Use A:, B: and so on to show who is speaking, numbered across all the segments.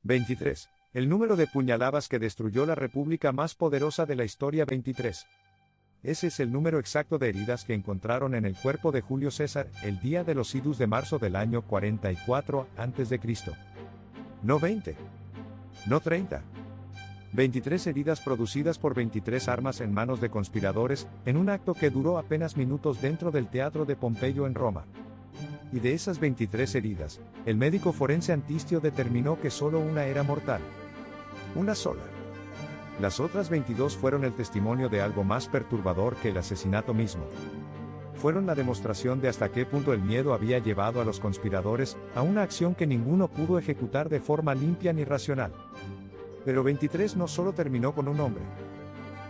A: 23. El número de puñaladas que destruyó la república más poderosa de la historia. 23. Ese es el número exacto de heridas que encontraron en el cuerpo de Julio César el día de los idus de marzo del año 44 a.C. No 20. No 30. 23 heridas producidas por 23 armas en manos de conspiradores, en un acto que duró apenas minutos dentro del teatro de Pompeyo en Roma. Y de esas 23 heridas, el médico forense Antistio determinó que solo una era mortal. Una sola. Las otras 22 fueron el testimonio de algo más perturbador que el asesinato mismo. Fueron la demostración de hasta qué punto el miedo había llevado a los conspiradores a una acción que ninguno pudo ejecutar de forma limpia ni racional. Pero 23 no solo terminó con un hombre.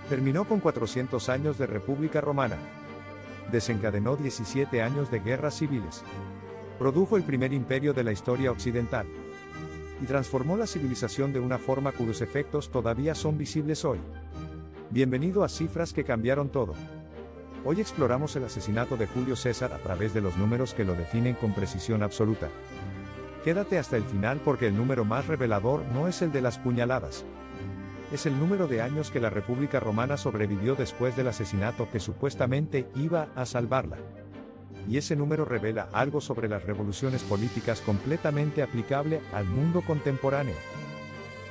A: Terminó con 400 años de República Romana. Desencadenó 17 años de guerras civiles. Produjo el primer imperio de la historia occidental. Y transformó la civilización de una forma cuyos efectos todavía son visibles hoy. Bienvenido a Cifras que cambiaron todo. Hoy exploramos el asesinato de Julio César a través de los números que lo definen con precisión absoluta. Quédate hasta el final porque el número más revelador no es el de las puñaladas. Es el número de años que la República Romana sobrevivió después del asesinato que supuestamente iba a salvarla. Y ese número revela algo sobre las revoluciones políticas completamente aplicable al mundo contemporáneo.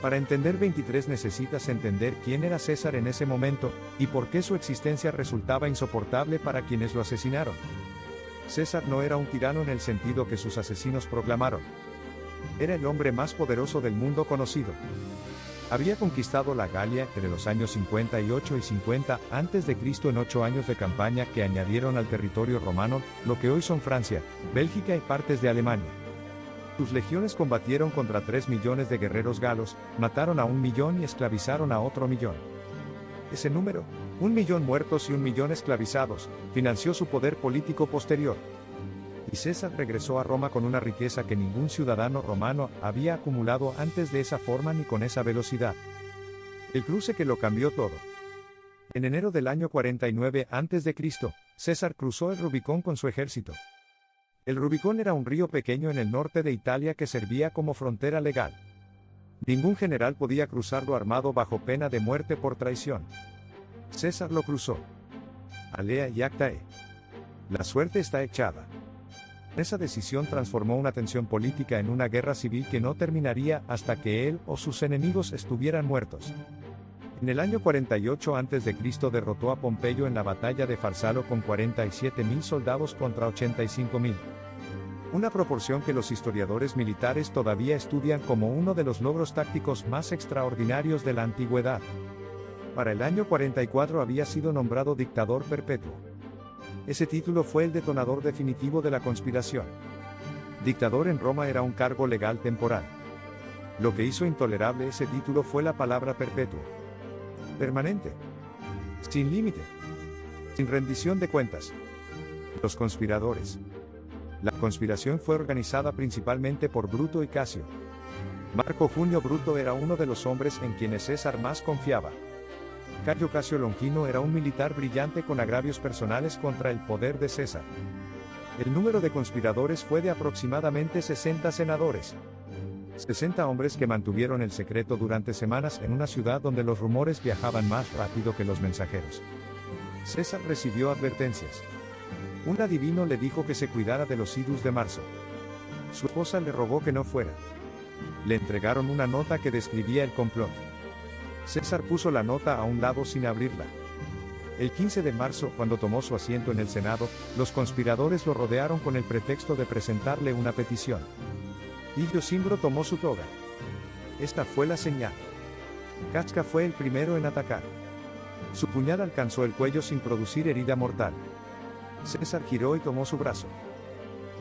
A: Para entender 23 necesitas entender quién era César en ese momento, y por qué su existencia resultaba insoportable para quienes lo asesinaron. César no era un tirano en el sentido que sus asesinos proclamaron. Era el hombre más poderoso del mundo conocido. Había conquistado la Galia entre los años 58 y 50 a.C. en 8 años de campaña que añadieron al territorio romano, lo que hoy son Francia, Bélgica y partes de Alemania. Sus legiones combatieron contra 3 millones de guerreros galos, mataron a 1 millón y esclavizaron a otro millón. Ese número, 1 millón muertos y 1 millón esclavizados, financió su poder político posterior. Y César regresó a Roma con una riqueza que ningún ciudadano romano había acumulado antes de esa forma ni con esa velocidad. El cruce que lo cambió todo. En enero del año 49 a.C., César cruzó el Rubicón con su ejército. El Rubicón era un río pequeño en el norte de Italia que servía como frontera legal. Ningún general podía cruzarlo armado bajo pena de muerte por traición. César lo cruzó. Alea y actae. La suerte está echada. Esa decisión transformó una tensión política en una guerra civil que no terminaría hasta que él o sus enemigos estuvieran muertos. En el año 48 a.C. derrotó a Pompeyo en la batalla de Farsalo con 47.000 soldados contra 85.000. Una proporción que los historiadores militares todavía estudian como uno de los logros tácticos más extraordinarios de la antigüedad. Para el año 44 había sido nombrado dictador perpetuo. Ese título fue el detonador definitivo de la conspiración. Dictador en Roma era un cargo legal temporal. Lo que hizo intolerable ese título fue la palabra perpetuo. Permanente. Sin límite. Sin rendición de cuentas. Los conspiradores. La conspiración fue organizada principalmente por Bruto y Casio. Marco Junio Bruto era uno de los hombres en quienes César más confiaba. Cayo Casio Longino era un militar brillante con agravios personales contra el poder de César. El número de conspiradores fue de aproximadamente 60 senadores. 60 hombres que mantuvieron el secreto durante semanas en una ciudad donde los rumores viajaban más rápido que los mensajeros. César recibió advertencias. Un adivino le dijo que se cuidara de los idus de marzo. Su esposa le rogó que no fuera. Le entregaron una nota que describía el complot. César puso la nota a un lado sin abrirla. El 15 de marzo, cuando tomó su asiento en el Senado, los conspiradores lo rodearon con el pretexto de presentarle una petición. Ilio Cimbro tomó su toga. Esta fue la señal. Casca fue el primero en atacar. Su puñal alcanzó el cuello sin producir herida mortal. César giró y tomó su brazo.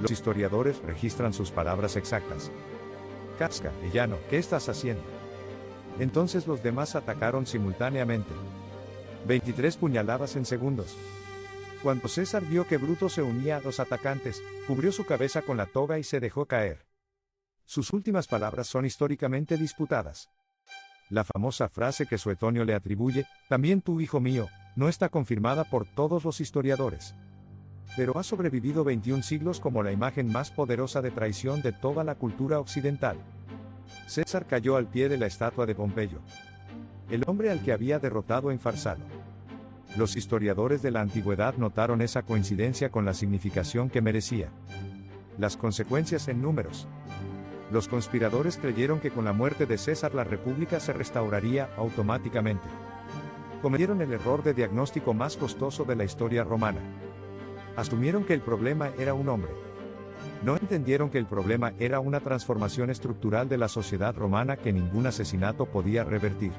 A: Los historiadores registran sus palabras exactas. Casca, villano, ¿qué estás haciendo? Entonces los demás atacaron simultáneamente. 23 puñaladas en segundos. Cuando César vio que Bruto se unía a los atacantes, cubrió su cabeza con la toga y se dejó caer. Sus últimas palabras son históricamente disputadas. La famosa frase que Suetonio le atribuye, también tú, hijo mío, no está confirmada por todos los historiadores. Pero ha sobrevivido 21 siglos como la imagen más poderosa de traición de toda la cultura occidental. César cayó al pie de la estatua de Pompeyo, el hombre al que había derrotado en Farsalo. Los historiadores de la antigüedad notaron esa coincidencia con la significación que merecía. Las consecuencias en números. Los conspiradores creyeron que con la muerte de César la república se restauraría automáticamente. Cometieron el error de diagnóstico más costoso de la historia romana. Asumieron que el problema era un hombre. No entendieron que el problema era una transformación estructural de la sociedad romana que ningún asesinato podía revertir.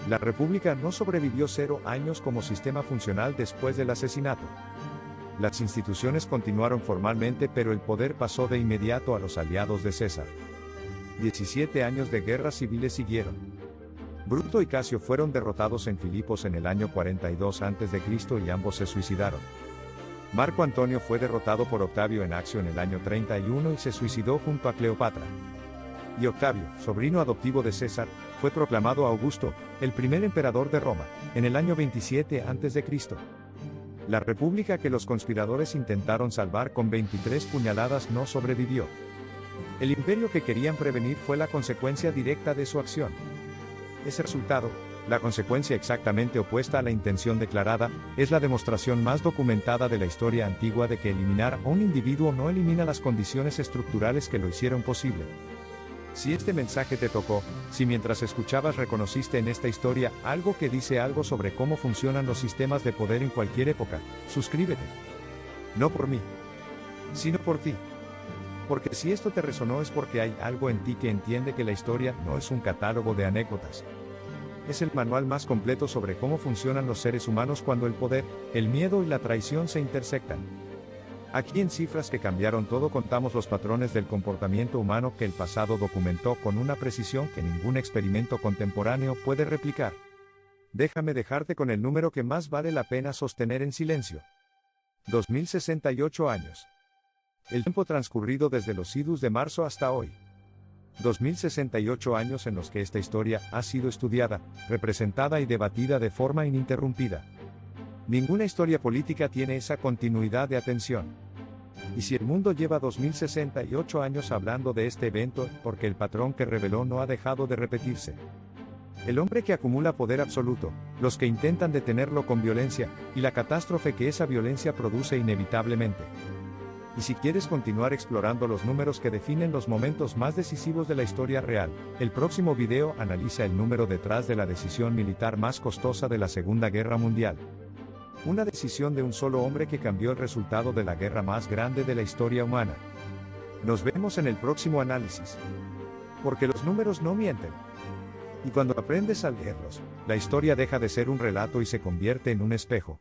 A: La república no sobrevivió 0 años como sistema funcional después del asesinato. Las instituciones continuaron formalmente, pero el poder pasó de inmediato a los aliados de César. 17 años de guerras civiles siguieron. Bruto y Casio fueron derrotados en Filipos en el año 42 a.C. y ambos se suicidaron. Marco Antonio fue derrotado por Octavio en Accio en el año 31 y se suicidó junto a Cleopatra. Y Octavio, sobrino adoptivo de César, fue proclamado Augusto, el primer emperador de Roma, en el año 27 a.C. La república que los conspiradores intentaron salvar con 23 puñaladas no sobrevivió. El imperio que querían prevenir fue la consecuencia directa de su acción. Ese resultado, la consecuencia exactamente opuesta a la intención declarada, es la demostración más documentada de la historia antigua de que eliminar a un individuo no elimina las condiciones estructurales que lo hicieron posible. Si este mensaje te tocó, si mientras escuchabas reconociste en esta historia algo que dice algo sobre cómo funcionan los sistemas de poder en cualquier época, suscríbete. No por mí, sino por ti. Porque si esto te resonó es porque hay algo en ti que entiende que la historia no es un catálogo de anécdotas. Es el manual más completo sobre cómo funcionan los seres humanos cuando el poder, el miedo y la traición se intersectan. Aquí en Cifras que cambiaron todo contamos los patrones del comportamiento humano que el pasado documentó con una precisión que ningún experimento contemporáneo puede replicar. Déjame dejarte con el número que más vale la pena sostener en silencio. 2068 años. El tiempo transcurrido desde los idus de marzo hasta hoy. 2068 años en los que esta historia ha sido estudiada, representada y debatida de forma ininterrumpida. Ninguna historia política tiene esa continuidad de atención. Y si el mundo lleva 2068 años hablando de este evento, porque el patrón que reveló no ha dejado de repetirse. El hombre que acumula poder absoluto, los que intentan detenerlo con violencia, y la catástrofe que esa violencia produce inevitablemente. Y si quieres continuar explorando los números que definen los momentos más decisivos de la historia real, el próximo video analiza el número detrás de la decisión militar más costosa de la Segunda Guerra Mundial. Una decisión de un solo hombre que cambió el resultado de la guerra más grande de la historia humana. Nos vemos en el próximo análisis. Porque los números no mienten. Y cuando aprendes a leerlos, la historia deja de ser un relato y se convierte en un espejo.